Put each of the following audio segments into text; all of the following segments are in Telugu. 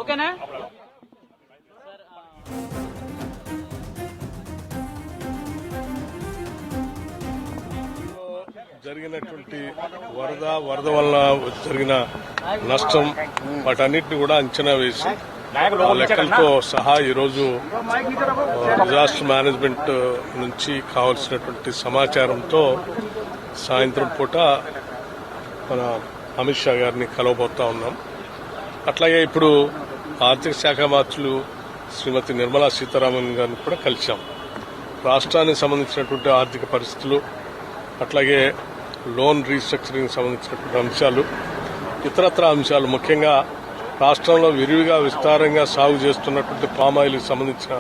ఓకేనా? జరిగినటువంటి వరద వల్ల జరిగిన నష్టం వాటన్నిటిని కూడా అంచనా వేసి లెక్కలతో సహా ఈరోజు డిజాస్టర్ మేనేజ్మెంట్ నుంచి కావలసినటువంటి సమాచారంతో సాయంత్రం పూట మన అమిత్ షా గారిని కలవబోతా ఉన్నాం. అట్లాగే ఇప్పుడు ఆర్థిక శాఖ మంత్రులు శ్రీమతి నిర్మలా సీతారామన్ గారిని కూడా కలిశాం. రాష్ట్రానికి సంబంధించినటువంటి ఆర్థిక పరిస్థితులు, అట్లాగే లోన్ రీస్ట్రక్చరింగ్ సంబంధించినటువంటి అంశాలు, ఇతరత్ర అంశాలు, ముఖ్యంగా రాష్ట్రంలో విరివిగా విస్తారంగా సాగు చేస్తున్నటువంటి పామాయిల్కి సంబంధించిన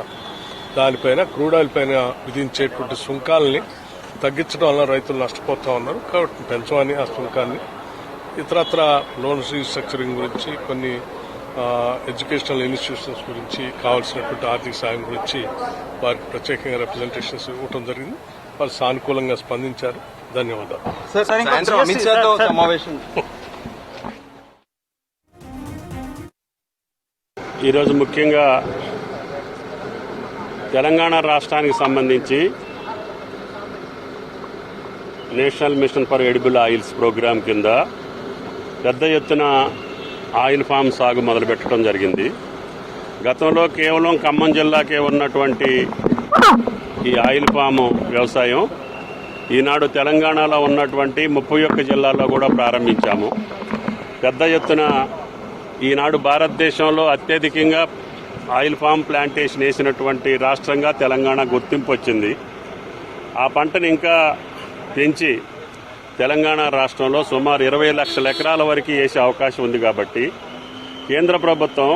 దానిపైన, క్రూడ్ ఆయిల్ పైన విధించేటువంటి సుంకాలని తగ్గించడం వల్ల రైతులు నష్టపోతా ఉన్నారు. కాబట్టి పెంచమని ఆ సుంకాన్ని, ఇతరత్ర లోన్ రీస్ట్రక్చరింగ్ గురించి, కొన్ని ఎడ్యుకేషనల్ ఇన్స్టిట్యూషన్స్ గురించి కావాల్సినటువంటి ఆర్థిక సాయం గురించి వారికి ప్రత్యేకంగా రిప్రజెంటేషన్స్ ఇవ్వడం జరిగింది. వాళ్ళు సానుకూలంగా స్పందించారు. ధన్యవాదాలు. ఈరోజు ముఖ్యంగా తెలంగాణ రాష్ట్రానికి సంబంధించి national mission for edible oils program కింద పెద్ద ఎత్తున ఆయిల్ ఫామ్ సాగు మొదలుపెట్టడం జరిగింది. గతంలో కేవలం ఖమ్మం జిల్లాకే ఉన్నటువంటి ఈ ఆయిల్ ఫామ్ వ్యవసాయం ఈనాడు తెలంగాణలో ఉన్నటువంటి 31 జిల్లాల్లో కూడా ప్రారంభించాము. పెద్ద ఎత్తున ఈనాడు భారతదేశంలో అత్యధికంగా ఆయిల్ ఫామ్ ప్లాంటేషన్ వేసినటువంటి రాష్ట్రంగా తెలంగాణ గుర్తింపు వచ్చింది. ఆ పంటను ఇంకా పెంచి తెలంగాణ రాష్ట్రంలో సుమారు 20 లక్షల ఎకరాల వరకు వేసే అవకాశం ఉంది. కాబట్టి కేంద్ర ప్రభుత్వం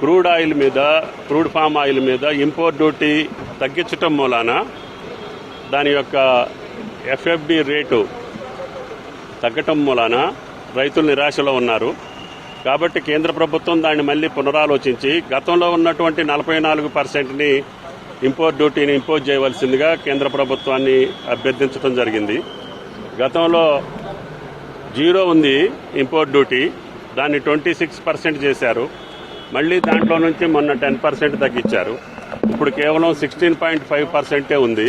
క్రూడ్ ఫామ్ ఆయిల్ మీద ఇంపోర్ట్ డ్యూటీ తగ్గించటం మూలాన దాని యొక్క ఎఫ్ఎఫ్డి రేటు తగ్గటం మూలాన రైతులు నిరాశలో ఉన్నారు. కాబట్టి కేంద్ర ప్రభుత్వం దాన్ని మళ్లీ పునరాలోచించి గతంలో ఉన్నటువంటి 44%ని ఇంపోర్ట్ డ్యూటీని ఇంపోజ్ చేయవలసిందిగా కేంద్ర ప్రభుత్వాన్ని అభ్యర్థించడం జరిగింది. గతంలో 0 ఉంది ఇంపోర్ట్ డ్యూటీ, దాన్ని 26% చేశారు. మళ్లీ దాంట్లో నుంచి మొన్న 10% తగ్గించారు. ఇప్పుడు కేవలం 16.5% ఉంది.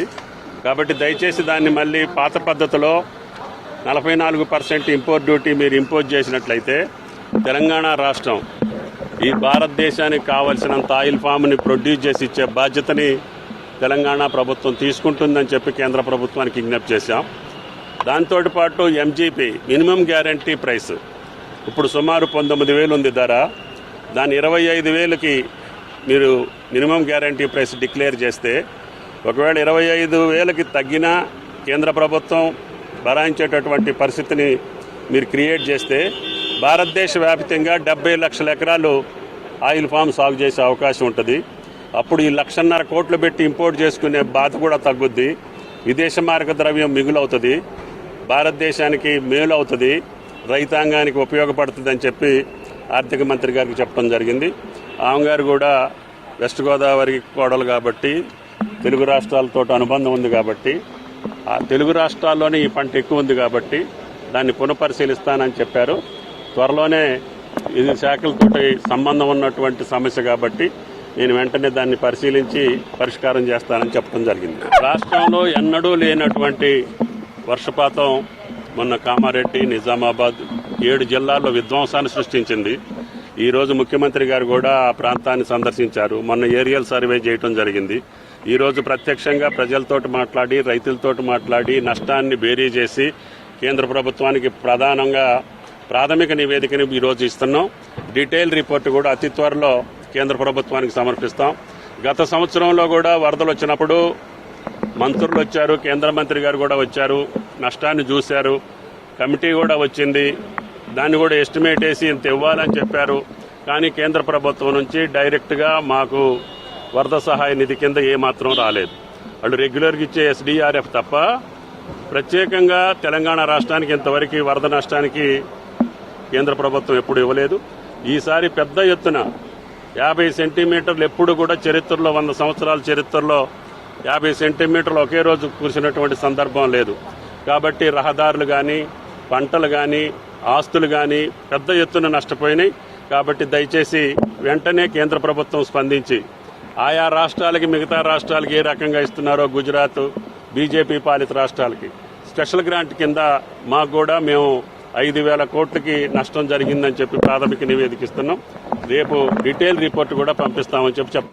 కాబట్టి దయచేసి దాన్ని మళ్లీ పాత పద్ధతిలో 44% ఇంపోర్ట్ డ్యూటీ మీరు ఇంపోజ్ చేసినట్లయితే తెలంగాణ రాష్ట్రం ఈ భారతదేశానికి కావలసినంత ఆయిల్ ఫామ్ని ప్రొడ్యూస్ చేసి ఇచ్చే బాధ్యతని తెలంగాణ ప్రభుత్వం తీసుకుంటుందని చెప్పి కేంద్ర ప్రభుత్వానికి విజ్ఞప్తి చేశాం. దాంతో పాటు ఎంజీపీ మినిమం గ్యారంటీ ప్రైస్ ఇప్పుడు సుమారు 19,000 ఉంది ధర. దాన్ని 25,000కి మీరు మినిమం గ్యారంటీ ప్రైస్ డిక్లేర్ చేస్తే, ఒకవేళ 25,000కి తగ్గినా కేంద్ర ప్రభుత్వం భరాయించేటటువంటి పరిస్థితిని మీరు క్రియేట్ చేస్తే భారతదేశ వ్యాప్తంగా 70 లక్షల ఎకరాలు ఆయిల్ ఫామ్ సాగు చేసే అవకాశం ఉంటుంది. అప్పుడు ఈ 1,50,000 కోట్లు పెట్టి ఇంపోర్ట్ చేసుకునే బాధ కూడా తగ్గుద్ది. విదేశ మార్గ ద్రవ్యం మిగులవుతుంది, భారతదేశానికి మేలు అవుతుంది, రైతాంగానికి ఉపయోగపడుతుంది అని చెప్పి ఆర్థిక మంత్రి గారికి చెప్పడం జరిగింది. ఆమె గారు కూడా వెస్ట్ గోదావరి కోడలు కాబట్టి, తెలుగు రాష్ట్రాలతో అనుబంధం ఉంది కాబట్టి, ఆ తెలుగు రాష్ట్రాల్లోనే ఈ పంట ఎక్కువ ఉంది కాబట్టి దాన్ని పునఃపరిశీలిస్తానని చెప్పారు. త్వరలోనే ఇది శాఖలతో సంబంధం ఉన్నటువంటి సమస్య కాబట్టి నేను వెంటనే దాన్ని పరిశీలించి పరిష్కారం చేస్తానని చెప్పడం జరిగింది. రాష్ట్రంలో ఎన్నడూ లేనటువంటి వర్షపాతం మొన్న కామారెడ్డి, నిజామాబాద్ 7 జిల్లాల్లో విధ్వంసాన్ని సృష్టించింది. ఈరోజు ముఖ్యమంత్రి గారు కూడా ఆ ప్రాంతాన్ని సందర్శించారు. మొన్న ఏరియల్ సర్వే చేయడం జరిగింది. ఈరోజు ప్రత్యక్షంగా ప్రజలతోటి మాట్లాడి, రైతులతోటి మాట్లాడి నష్టాన్ని బేరీ చేసి కేంద్ర ప్రభుత్వానికి ప్రాథమిక నివేదికని ఈరోజు ఇస్తున్నాం. డీటెయిల్ రిపోర్టు కూడా అతి త్వరలో కేంద్ర ప్రభుత్వానికి సమర్పిస్తాం. గత సంవత్సరంలో కూడా వరదలు వచ్చినప్పుడు మంత్రులు వచ్చారు, కేంద్ర మంత్రి గారు కూడా వచ్చారు, నష్టాన్ని చూశారు. కమిటీ కూడా వచ్చింది, దాన్ని కూడా ఎస్టిమేట్ వేసి ఇంత ఇవ్వాలని చెప్పారు. కానీ కేంద్ర ప్రభుత్వం నుంచి డైరెక్ట్గా మాకు వరద సహాయ నిధి కింద ఏమాత్రం రాలేదు. వాళ్ళు రెగ్యులర్గా ఇచ్చే ఎస్డీఆర్ఎఫ్ తప్ప ప్రత్యేకంగా తెలంగాణ రాష్ట్రానికి ఇంతవరకు వరద నష్టానికి కేంద్ర ప్రభుత్వం ఎప్పుడు ఇవ్వలేదు. ఈసారి పెద్ద ఎత్తున 50 సెంటీమీటర్లు ఎప్పుడు కూడా చరిత్రలో 100 సంవత్సరాల చరిత్రలో 50 సెంటీమీటర్లు ఒకే రోజు కురిసినటువంటి సందర్భం లేదు. కాబట్టి రహదారులు కానీ, పంటలు కానీ, ఆస్తులు కానీ పెద్ద ఎత్తున నష్టపోయినాయి. కాబట్టి దయచేసి వెంటనే కేంద్ర ప్రభుత్వం స్పందించి ఆయా రాష్ట్రాలకి మిగతా రాష్ట్రాలకి ఏ రకంగా ఇస్తున్నారో గుజరాత్ బీజేపీ పాలిత రాష్ట్రాలకి స్పెషల్ గ్రాంట్ కింద మాకు కూడా మేము 5,000 కోట్లకి నష్టం జరిగిందని చెప్పి ప్రాథమిక నివేదిక ఇస్తున్నాం. రేపు డీటెయిల్ రిపోర్ట్ కూడా పంపిస్తామని చెప్తాం.